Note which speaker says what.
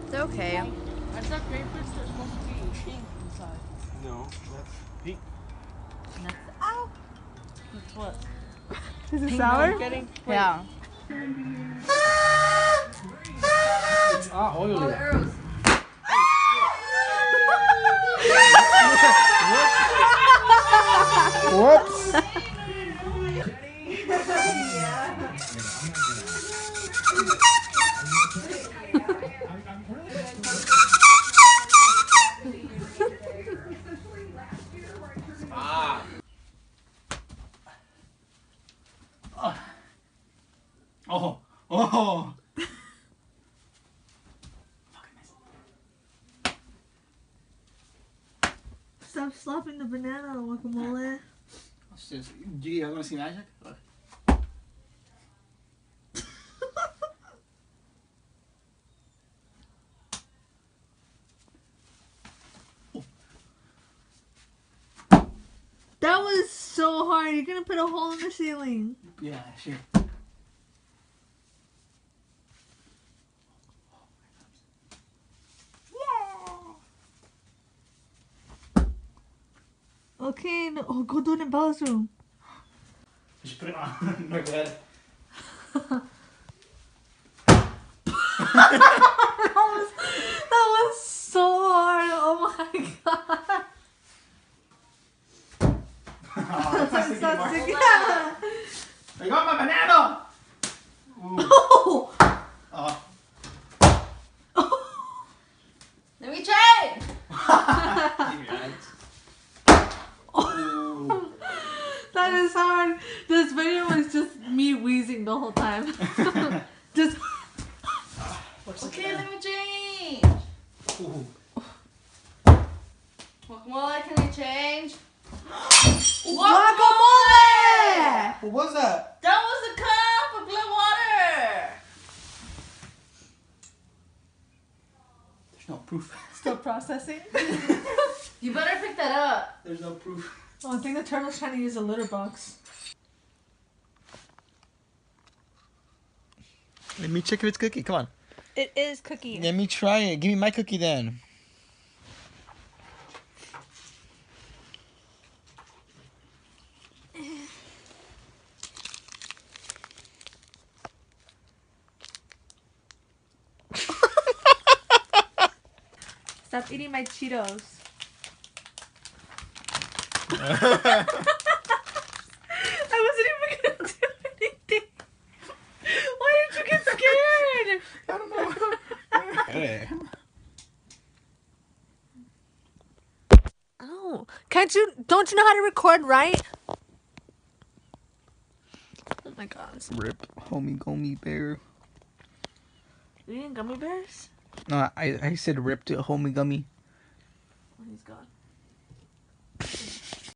Speaker 1: It's okay.
Speaker 2: I thought grapefruits are supposed to be pink inside.
Speaker 3: No, that's pink.
Speaker 2: And that's ow. That's what?
Speaker 4: Is it
Speaker 2: Pink
Speaker 4: sour?
Speaker 2: getting?
Speaker 1: Yeah.
Speaker 3: Ah, oily.
Speaker 1: Oh, the arrows.
Speaker 3: Whoops. Oh. Oh.
Speaker 4: Stop slapping the banana, Guacamole.
Speaker 3: Do you want to see magic? Look.
Speaker 4: That was so hard. You're gonna put a hole in the ceiling.
Speaker 3: Yeah, sure.
Speaker 4: Okay, no, oh, go do it in Bella's room.
Speaker 3: You should put it on my bed.
Speaker 4: That was so hard. Oh my god.
Speaker 3: Oh, that's
Speaker 4: It's not
Speaker 3: sticky
Speaker 4: sticking.
Speaker 3: anymore. I got my banana! Ooh.
Speaker 4: Oh.
Speaker 1: Let me try.
Speaker 3: Ooh.
Speaker 4: That is hard. This video was just me wheezing the whole time. Just.
Speaker 1: Okay, let me change.
Speaker 3: Ooh.
Speaker 1: Guacamole, can we change?
Speaker 4: Guacamole!
Speaker 3: What was that?
Speaker 1: That was a cup of blue water.
Speaker 3: There's no proof.
Speaker 4: Still processing.
Speaker 1: You better pick that up.
Speaker 3: There's no proof.
Speaker 4: Oh, I think the turtle's trying to use a litter box.
Speaker 5: Let me check if it's cookie. Come on.
Speaker 4: It is cookie.
Speaker 5: Let me try it. Give me my cookie then.
Speaker 4: Stop eating my Cheetos. I wasn't even gonna do anything. Why did you get scared?
Speaker 5: I don't know. Hey.
Speaker 4: Oh, don't you know how to record, right? Oh my god.
Speaker 5: Rip, homie, gummy bear.
Speaker 4: You eating gummy bears?
Speaker 5: No, I said rip to homie gummy.
Speaker 4: Oh, he's gone.